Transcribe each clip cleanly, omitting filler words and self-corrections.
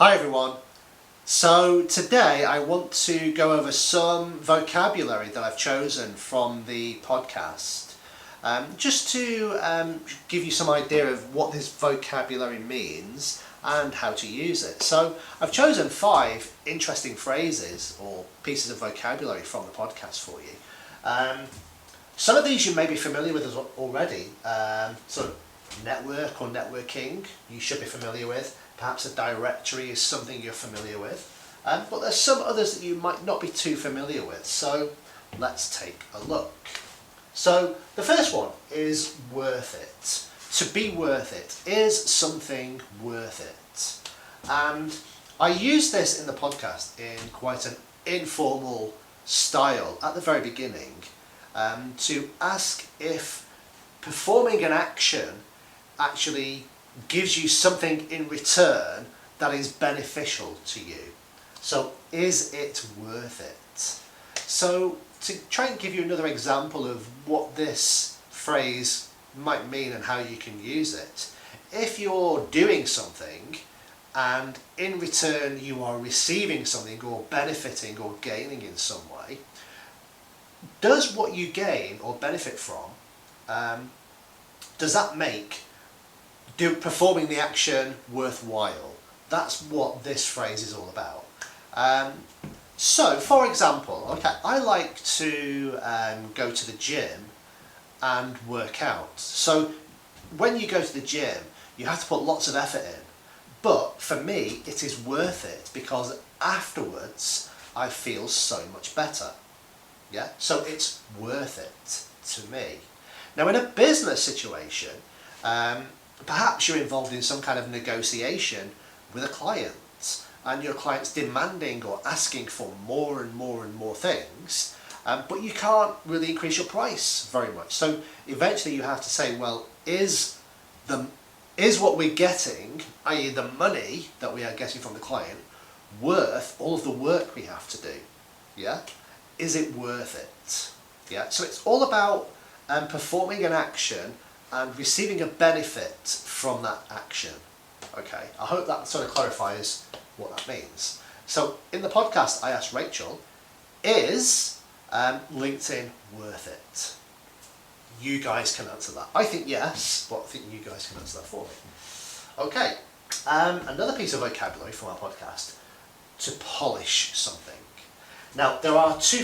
Hi everyone. So today I want to go over some vocabulary that I've chosen from the podcast, just to give you some idea of what this vocabulary means and how to use it. So I've chosen 5 interesting phrases or pieces of vocabulary from the podcast for you. Some of these you may be familiar with already, sort of network or networking you should be familiar with. Perhaps a directory is something you're familiar with, but there's some others that you might not be too familiar with, so let's take a look. So the first one is worth it. To be worth it. Is something worth it? And I use this in the podcast in quite an informal style at the very beginning, to ask if performing an action actually gives you something in return that is beneficial to you. So is it worth it? So to try and give you another example of what this phrase might mean and how you can use it, if you're doing something and in return you are receiving something or benefiting or gaining in some way, does what you gain or benefit from, does that make performing the action worthwhile? That's what this phrase is all about. So for example, okay, I like to go to the gym and work out. So when you go to the gym, you have to put lots of effort in, but for me it is worth it because afterwards I feel so much better. Yeah, so it's worth it to me. Now in a business situation, perhaps you're involved in some kind of negotiation with a client and your client's demanding or asking for more and more and more things, but you can't really increase your price very much. So eventually you have to say, well, is what we're getting, i.e. the money that we are getting from the client, worth all of the work we have to do? Yeah? Is it worth it? Yeah? So it's all about performing an action and receiving a benefit from that action. Okay, I hope that sort of clarifies what that means. So in the podcast I asked Rachel, is LinkedIn worth it? You guys can answer that. I think yes, but I think you guys can answer that for me. Okay, another piece of vocabulary from our podcast, to polish something. Now there are two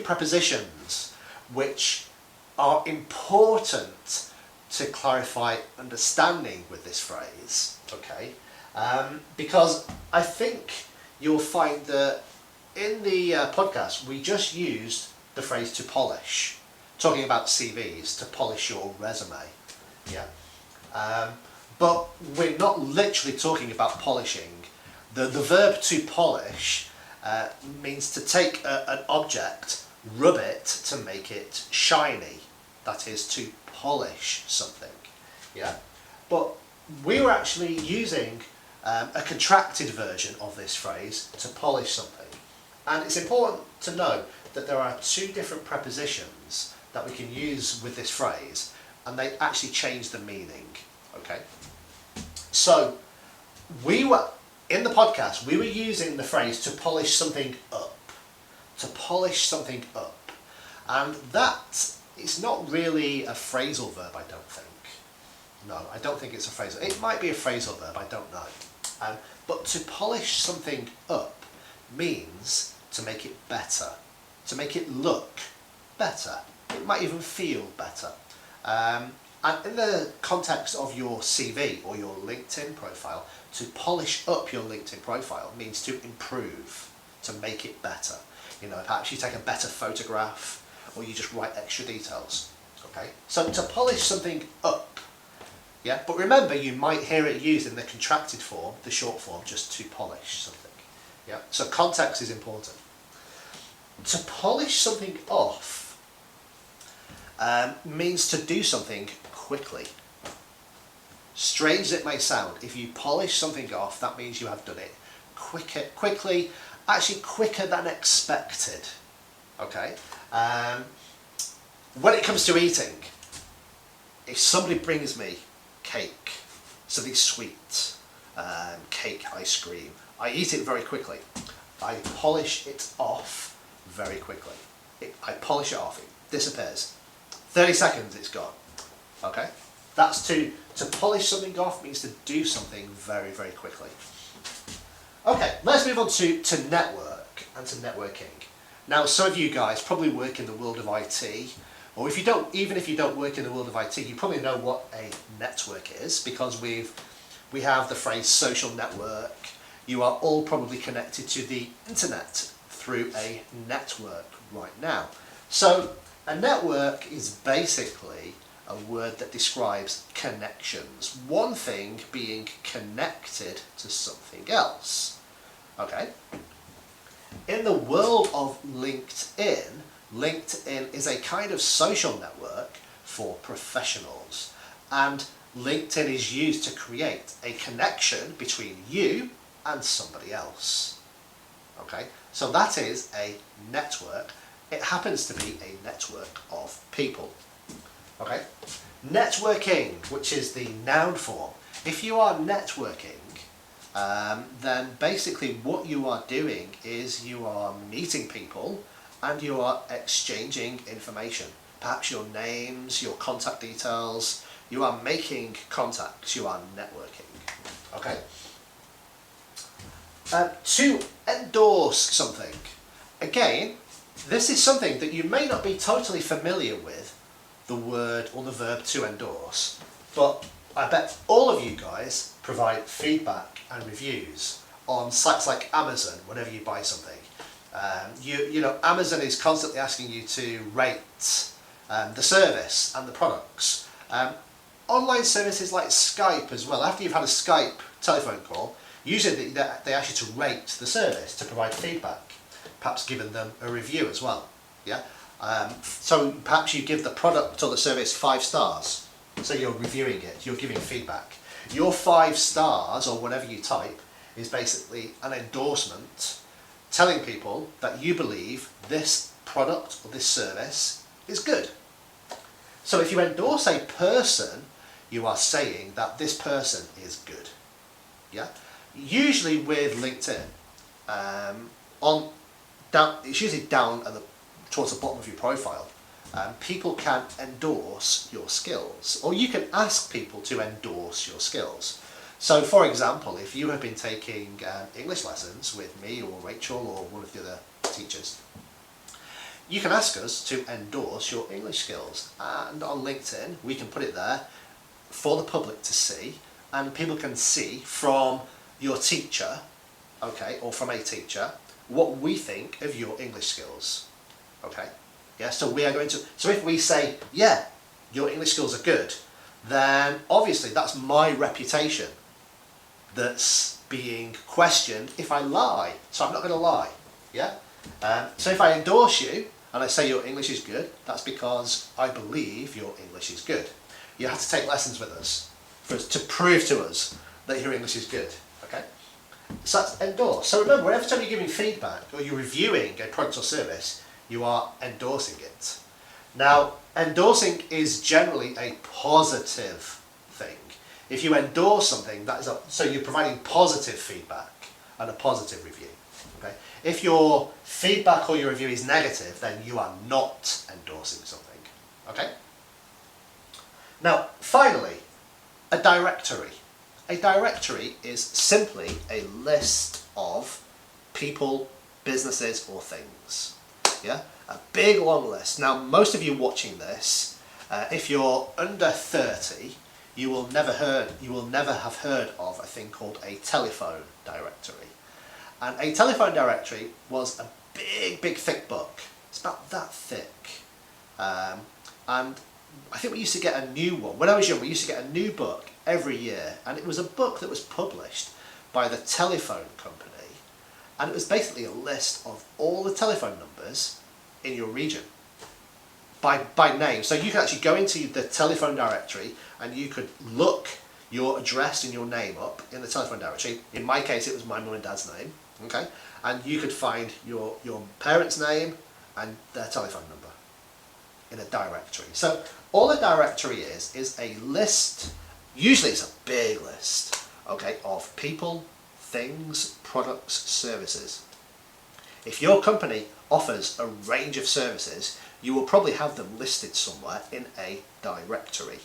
prepositions which are important to clarify understanding with this phrase, okay? Because I think you'll find that in the podcast we just used the phrase to polish, talking about CVs, to polish your resume, yeah. But we're not literally talking about polishing. The verb to polish means to take an object, rub it to make it shiny. That is to polish something, yeah. But we were actually using a contracted version of this phrase, to polish something. And it's important to know that there are 2 different prepositions that we can use with this phrase, and they actually change the meaning, okay. So in the podcast, we were using the phrase to polish something up, to polish something up. And that is not really a phrasal verb, I don't think. No, I don't think it's a phrasal. It might be a phrasal verb, I don't know. But to polish something up means to make it better, to make it look better. It might even feel better. And in the context of your CV or your LinkedIn profile, to polish up your LinkedIn profile means to improve, to make it better. You know, perhaps you take a better photograph, or you just write extra details, okay? So to polish something up, yeah? But remember, you might hear it used in the contracted form, the short form, just to polish something, yeah? So context is important. To polish something off means to do something quickly. Strange as it may sound, if you polish something off, that means you have done it quickly, actually quicker than expected, okay? When it comes to eating, if somebody brings me cake, something sweet, cake, ice cream. I eat it very quickly. I polish it off very quickly. I polish it off, it disappears. 30 seconds, it's gone. Okay? That's to polish something off means to do something very, very quickly. Okay, let's move on to network and to networking. Now, some of you guys probably work in the world of IT, or if you don't, even if you don't work in the world of IT, you probably know what a network is, because we have the phrase social network. You are all probably connected to the internet through a network right now. So a network is basically a word that describes connections. One thing being connected to something else. Okay? In the world of LinkedIn, LinkedIn is a kind of social network for professionals. And LinkedIn is used to create a connection between you and somebody else. Okay? So that is a network. It happens to be a network of people. Okay? Networking, which is the noun form. If you are networking, then basically what you are doing is you are meeting people and you are exchanging information. Perhaps your names, your contact details. You are making contacts. You are networking. Okay? To endorse something. Again, this is something that you may not be totally familiar with, the word or the verb to endorse, but I bet all of you guys provide feedback and reviews on sites like Amazon whenever you buy something. You know, Amazon is constantly asking you to rate the service and the products. Online services like Skype as well, after you've had a Skype telephone call, usually they ask you to rate the service, to provide feedback, perhaps giving them a review as well. Yeah. So perhaps you give the product or the service 5 stars. So you're reviewing it, you're giving feedback. Your 5 stars, or whatever you type, is basically an endorsement telling people that you believe this product or this service is good. So if you endorse a person, you are saying that this person is good. Yeah? Usually with LinkedIn, it's usually down towards the bottom of your profile. People can endorse your skills, or you can ask people to endorse your skills. So for example, if you have been taking English lessons with me or Rachel or one of the other teachers, you can ask us to endorse your English skills, and on LinkedIn we can put it there for the public to see, and people can see from your teacher, okay, or from a teacher, what we think of your English skills. Okay? Yeah, so we are going to, so if we say, yeah, your English skills are good, then obviously that's my reputation that's being questioned if I lie. So I'm not going to lie. Yeah? So if I endorse you and I say your English is good, that's because I believe your English is good. You have to take lessons with us to prove to us that your English is good. Okay? So that's endorse. So remember, every time you're giving feedback or you're reviewing a product or service, you are endorsing it. Now, endorsing is generally a positive thing. If you endorse something, so you're providing positive feedback and a positive review. Okay? If your feedback or your review is negative, then you are not endorsing something. Okay? Now, finally, a directory. A directory is simply a list of people, businesses, or things. Yeah, a big long list. Now, most of you watching this, if you're under 30, you will never have heard of a thing called a telephone directory. And a telephone directory was a big thick book. It's about that thick. And I think we used to get a new one. When I was young, we used to get a new book every year, and it was a book that was published by the telephone company. And it was basically a list of all the telephone numbers in your region by name. So you could actually go into the telephone directory and you could look your address and your name up in the telephone directory. In my case, it was my mum and dad's name. Okay, and you could find your parents' name and their telephone number in a directory. So all a directory is a list. Usually it's a big list okay, of people, things, products, services. If your company offers a range of services, you will probably have them listed somewhere in a directory.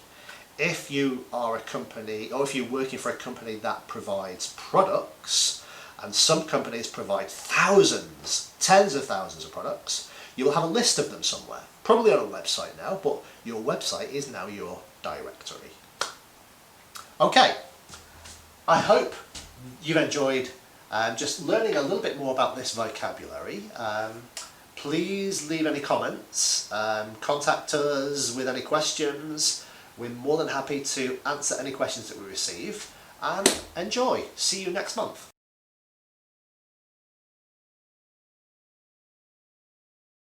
If you are a company, or if you're working for a company that provides products, and some companies provide thousands, tens of thousands of products, you will have a list of them somewhere, probably on a website now, but your website is now your directory. Okay, I hope you've enjoyed just learning a little bit more about this vocabulary. Please leave any comments, contact us with any questions. We're more than happy to answer any questions that we receive, and enjoy. See you next month.